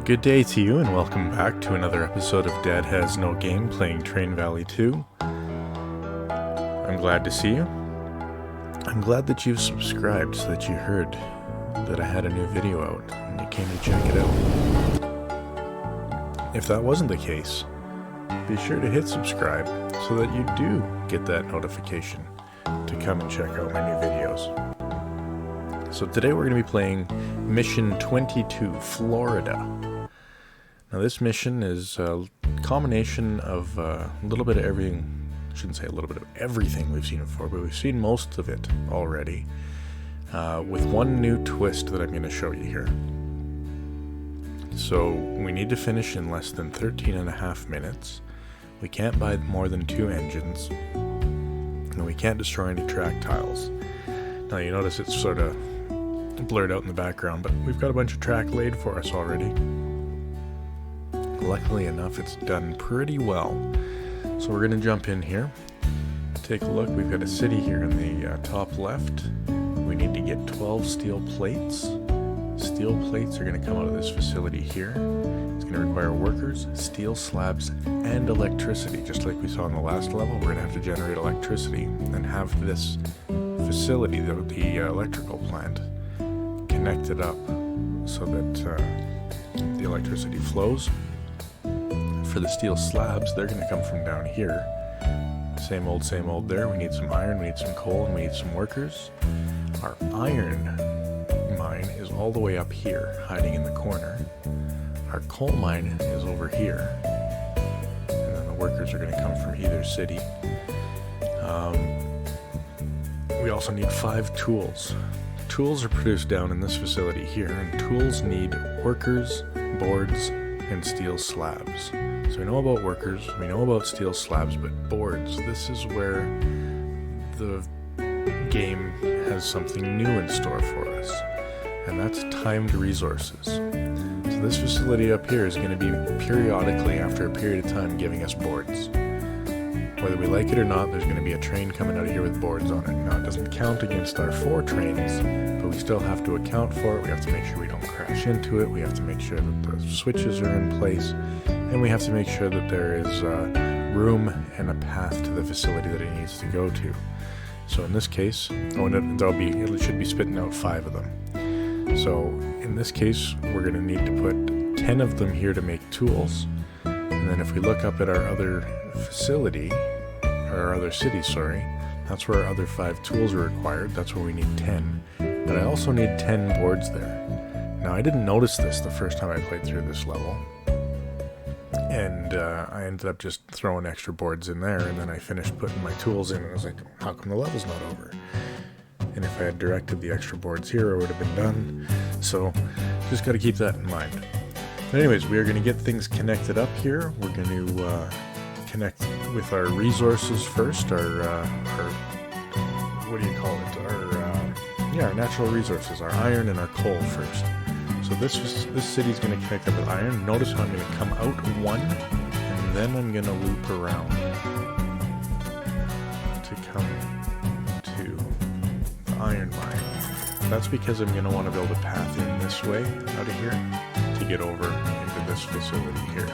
Good day to you, and welcome back to another episode of Dad Has No Game, playing Train Valley 2. I'm glad to see you. I'm glad that you've subscribed so that you heard that I had a new video out and you came to check it out. If that wasn't the case, be sure to hit subscribe so that you do get that notification to come and check out my new videos. So today we're going to be playing Mission 22, Florida. Now this mission is a combination of a little bit of everything. I shouldn't say a little bit of everything we've seen before, but we've seen most of it already, with one new twist that I'm going to show you here. So we need to finish in less than 13 and a half minutes. We can't buy more than 2 engines, and we can't destroy any track tiles. Now you notice it's sort of blurred out in the background, but we've got a bunch of track laid for us already. Luckily enough, it's done pretty well. So we're going to jump in here. Take a look. We've got a city here in the top left. We need to get 12 steel plates. Steel plates are going to come out of this facility here. It's going to require workers, steel slabs, and electricity. Just like we saw in the last level, we're going to have to generate electricity and have this facility, the electrical plant, connected up so that the electricity flows. For the steel slabs, they're going to come from down here. Same old there. We need some iron, we need some coal, and we need some workers. Our iron mine is all the way up here, hiding in the corner. Our coal mine is over here. And then the workers are going to come from either city. We also need 5 tools. Tools are produced down in this facility here, and tools need workers, boards, and steel slabs. So we know about workers, we know about steel slabs, but boards, this is where the game has something new in store for us, and that's timed resources. So this facility up here is going to be periodically, after a period of time, giving us boards. Whether we like it or not, there's going to be a train coming out of here with boards on it. Now, it doesn't count against our 4 trains, but we still have to account for it. We have to make sure we don't crash into it. We have to make sure that the switches are in place. And we have to make sure that there is room and a path to the facility that it needs to go to. So in this case, it should be spitting out 5 of them. So in this case, we're going to need to put 10 of them here to make tools. And then if we look up at our other facility, or our other city, that's where our other 5 tools are required. That's where we need 10. But I also need 10 boards there. Now, I didn't notice this the first time I played through this level. And I ended up just throwing extra boards in there, and then I finished putting my tools in, and I was like, how come the level's not over? And if I had directed the extra boards here, it would have been done. So, just got to keep that in mind. But anyways, we are going to get things connected up here. We're going to connect with our resources first, our natural resources, our iron and our coal first. So this city's going to connect up with iron. Notice how I'm going to come out one, and then I'm going to loop around to come to the iron mine. That's because I'm going to want to build a path in this way out of here to get over into this facility here.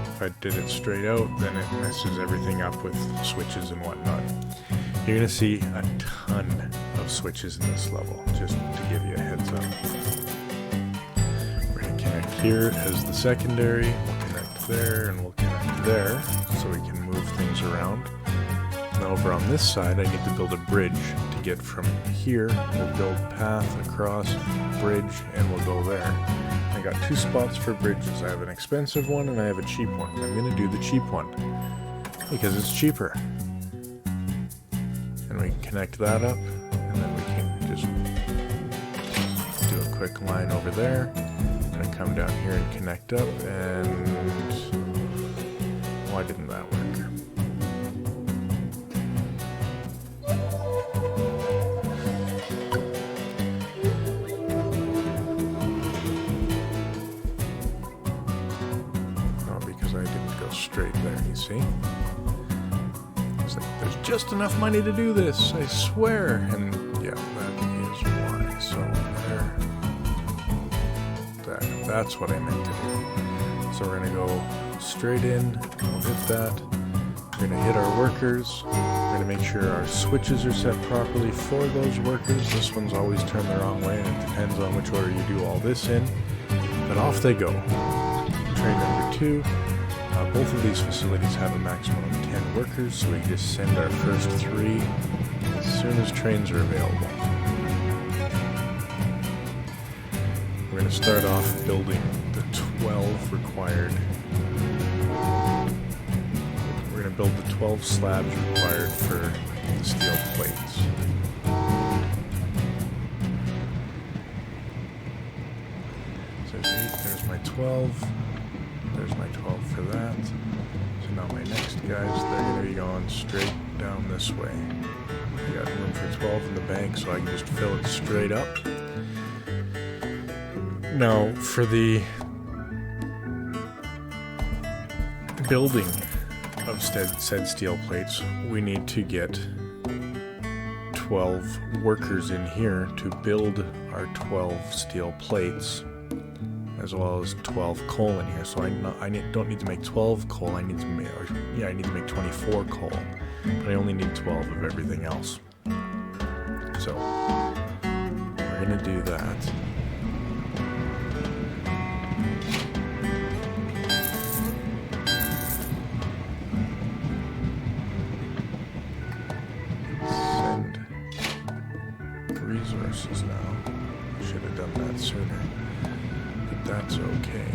If I did it straight out, then it messes everything up with switches and whatnot. You're going to see a ton of switches in this level, just to give you a heads up. We're going to connect here as the secondary, we'll connect there, and we'll connect there, so we can move things around. Now over on this side, I need to build a bridge to get from here. We'll build path across, bridge, and we'll go there. I got 2 spots for bridges. I have an expensive one and I have a cheap one. I'm going to do the cheap one because it's cheaper. And we can connect that up, and then we can just do a quick line over there. I'm going to come down here and connect up, and why didn't that work? Straight there, you see? It's like, there's just enough money to do this, I swear. And yeah, that is why. So there, that That's what I meant to do. So we're going to go straight in. We'll hit that. We're going to hit our workers. We're going to make sure our switches are set properly for those workers. This one's always turned the wrong way, and it depends on which order you do all this in. But off they go. Train number 2. Both of these facilities have a maximum of 10 workers, so we can just send our first 3 as soon as trains are available. We're going to start off building the 12 required. We're going to build the 12 slabs required for the steel plates. So there's 8, there's my 12. There's my 12 for that. So now my next guys, they're going to be going straight down this way. I got room for 12 in the bank, so I can just fill it straight up. Now, for the building of said steel plates, we need to get 12 workers in here to build our 12 steel plates, as well as 12 coal in here. So I don't need to make 12 coal. I need to make 24 coal, but I only need 12 of everything else. So we're gonna do that. Send resources now. Should have done that sooner. That's okay.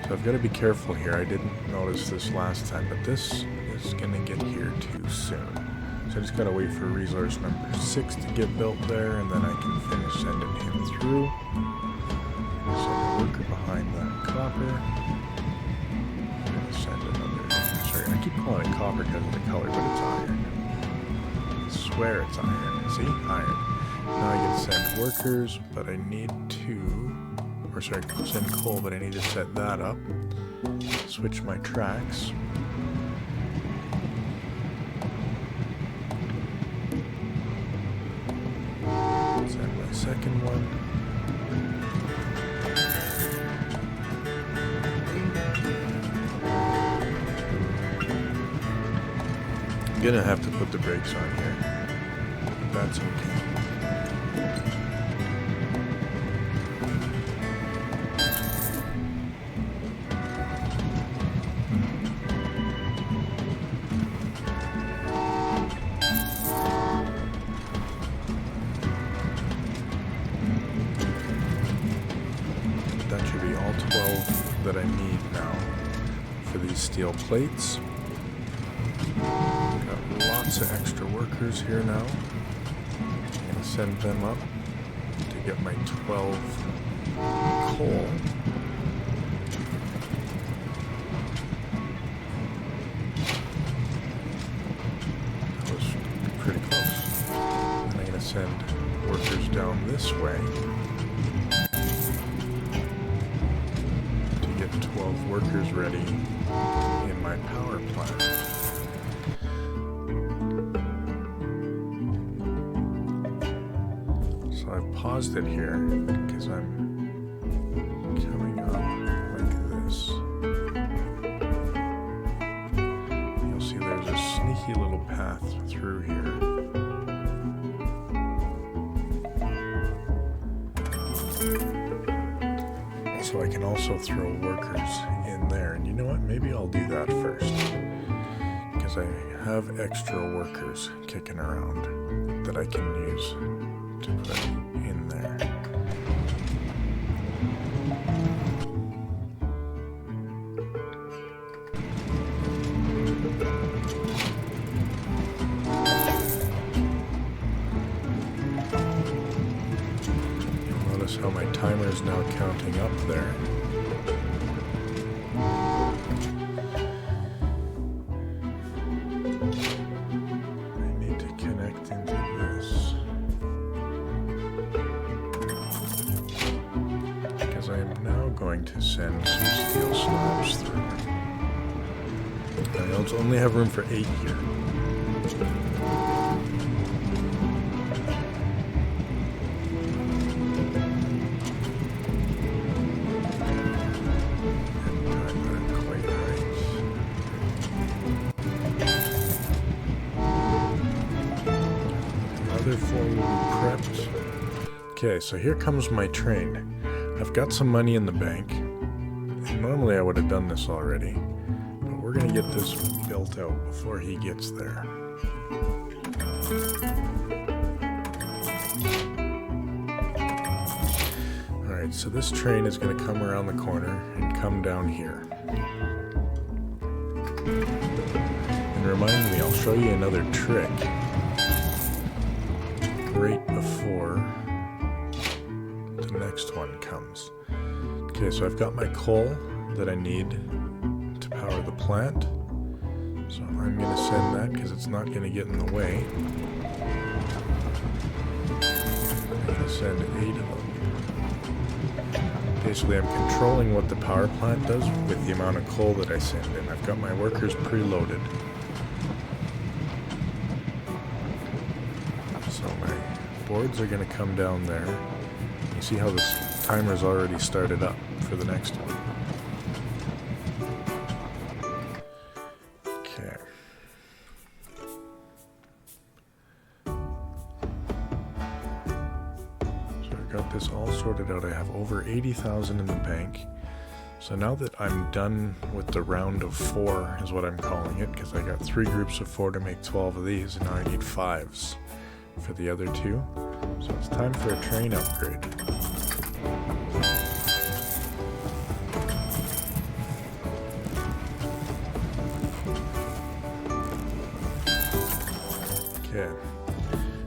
So I've got to be careful here. I didn't notice this last time, but this is going to get here too soon. So I just got to wait for resource number 6 to get built there, and then I can finish sending him through. Send a worker behind that copper. I'm going to send another... Sorry, I keep calling it copper because of the color, but it's iron. I swear it's iron. See? Iron. Now I can send workers, but I need to... send coal, but I need to set that up. Switch my tracks. Send my second one. I'm gonna have to put the brakes on here. That's okay. That should be all 12 that I need now for these steel plates. Got lots of extra workers here now. I'm going to send them up to get my 12 coal. That was pretty close. And I'm going to send workers down this way. 12 workers ready in my power plant. So I've paused it here because I'm coming up like this. You'll see there's a sneaky little path through here. So I can also throw workers in there. And you know what? Maybe I'll do that first. Because I have extra workers kicking around that I can use to put in there. Notice how my timer is now counting up there. I need to connect into this because I am now going to send some steel slabs through. I only have room for 8 here. will be prepped. Okay, so here comes my train. I've got some money in the bank. Normally I would have done this already, but we're going to get this built out before he gets there. Alright, so this train is going to come around the corner and come down here. And remind me, I'll show you another trick right before the next one comes. Okay, so I've got my coal that I need to power the plant. So I'm going to send that because it's not going to get in the way. I'm going to send 8 of them. Basically, I'm controlling what the power plant does with the amount of coal that I send in. I've got my workers preloaded. So my boards are going to come down there. You see how this timer's already started up for the next one. Okay. So I've got this all sorted out. I have over 80,000 in the bank. So now that I'm done with the round of 4 is what I'm calling it, because I got 3 groups of 4 to make 12 of these, and now I need 5s for the other 2. So it's time for a train upgrade. Okay,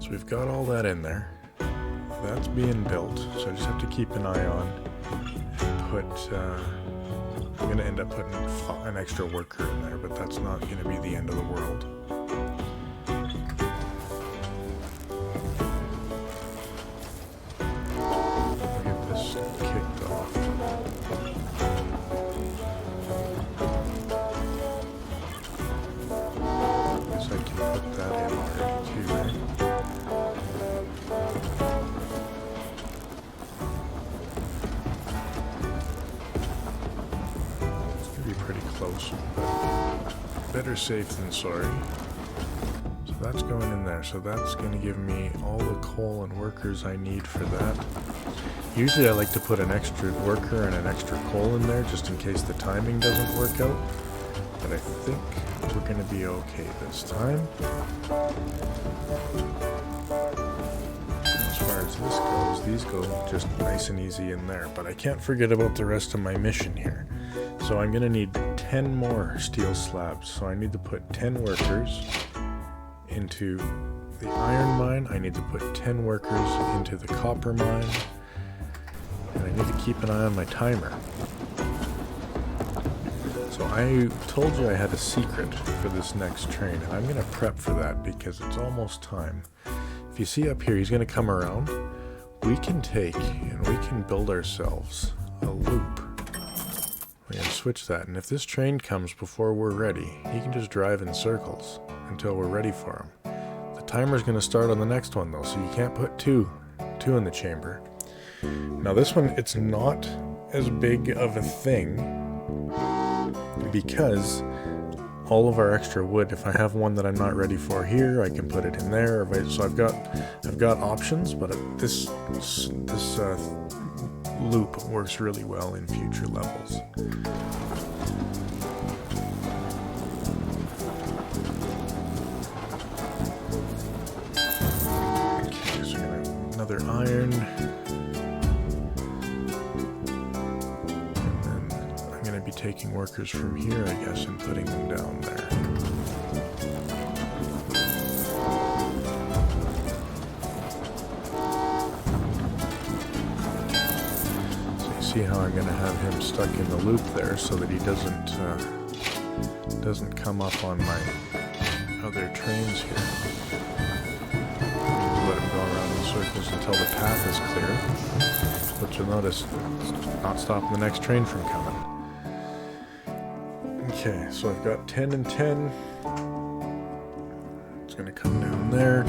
so we've got all that in there. That's being built, so I just have to keep an eye on and put, I'm going to end up putting an extra worker in there, but that's not going to be the end of the world. Get this kicked off. Guess I can put that in already too, right? Close, but better safe than sorry. So that's going in there. So that's going to give me all the coal and workers I need for that. Usually I like to put an extra worker and an extra coal in there just in case the timing doesn't work out. But I think we're going to be okay this time. As far as this goes, these go just nice and easy in there. But I can't forget about the rest of my mission here. So I'm going to need 10 more steel slabs. So I need to put 10 workers into the iron mine. I need to put 10 workers into the copper mine. And I need to keep an eye on my timer. So I told you I had a secret for this next train. And I'm going to prep for that because it's almost time. If you see up here, he's going to come around. We can take and we can build ourselves a loop. We can switch that, and if this train comes before we're ready, he can just drive in circles until we're ready for him. The timer's going to start on the next one though, so you can't put two in the chamber. Now this one, it's not as big of a thing because all of our extra wood, if I have one that I'm not ready for here, I can put it in there. So I've got options, but this loop works really well in future levels. Okay, so we're gonna have another iron. And then I'm gonna be taking workers from here, I guess, and putting them down there. See how I'm going to have him stuck in the loop there so that he doesn't come up on my other trains here. Just let him go around in circles until the path is clear, but you'll notice it's not stopping the next train from coming. Okay, so I've got 10 and 10. It's going to come down there.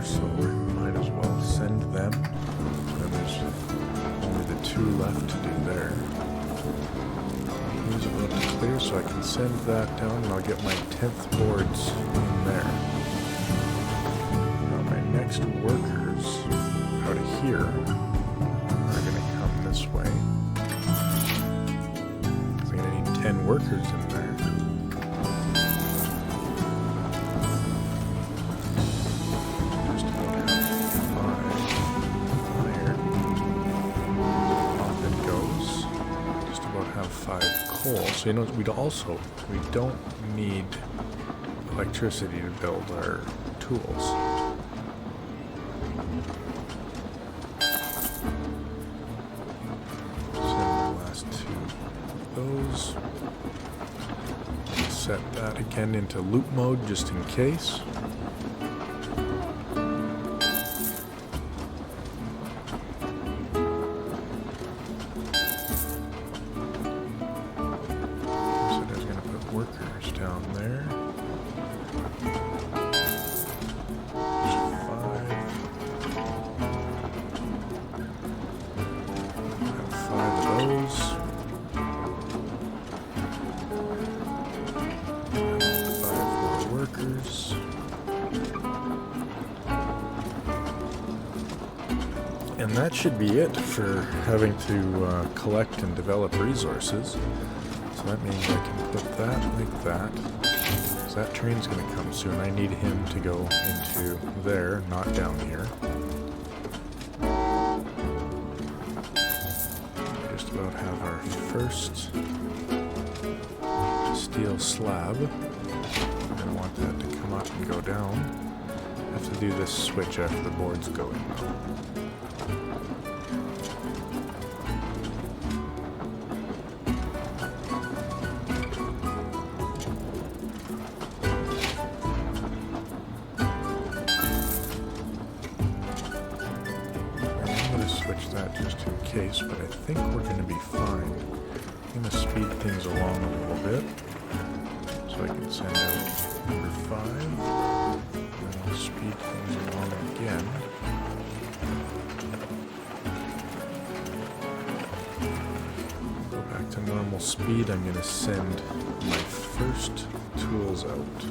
So we might as well send them. And there's only the 2 left to do there. He's about to clear, so so I can send that down and I'll get my 10th boards in there. Now my next workers out of here are going to come this way. So I'm going to need 10 workers in there. Just about have 5 there. Off it goes. Just about have 5 coal. So you know, we don't need electricity to build our tools. Those. Set that again into loop mode just in case. So there's going to put workers down there. There's 5. Have 5 of those. And that should be it for having to collect and develop resources. So that means I can put that like that. Because that train's going to come soon. I need him to go into there, not down here. Just about have our first steel slab. I want that to come up and go down. I have to do this switch after the board's going though. Switch that just in case, but I think we're going to be fine. I'm going to speed things along a little bit so I can send out number 5, and then I'll speed things along again. Go back to normal speed. I'm going to send my first tools out,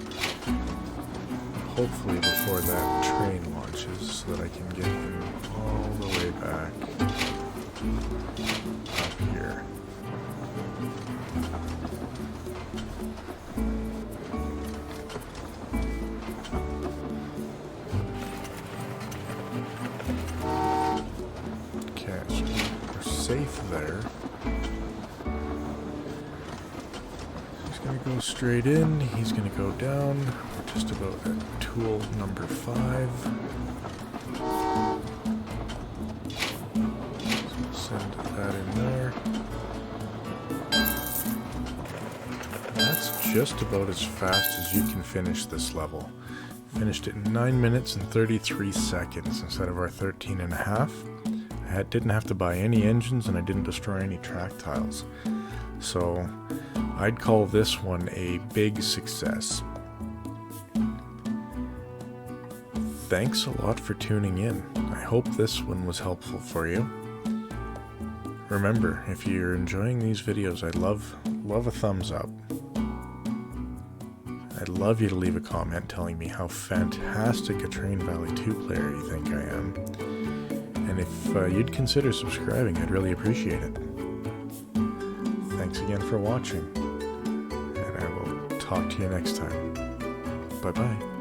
hopefully before that train launches, so that I can get him all the way back up here. Okay, so we're safe there. He's going to go straight in, he's going to go down. We're just about at tool number 5. Send that in there. That's just about as fast as you can finish this level. Finished it in 9 minutes and 33 seconds instead of our 13 and a half. I didn't have to buy any engines and I didn't destroy any track tiles. So I'd call this one a big success. Thanks a lot for tuning in. I hope this one was helpful for you. Remember, if you're enjoying these videos, I'd love a thumbs up. I'd love you to leave a comment telling me how fantastic a Train Valley 2 player you think I am. And if you'd consider subscribing, I'd really appreciate it. Thanks again for watching, and I will talk to you next time. Bye-bye.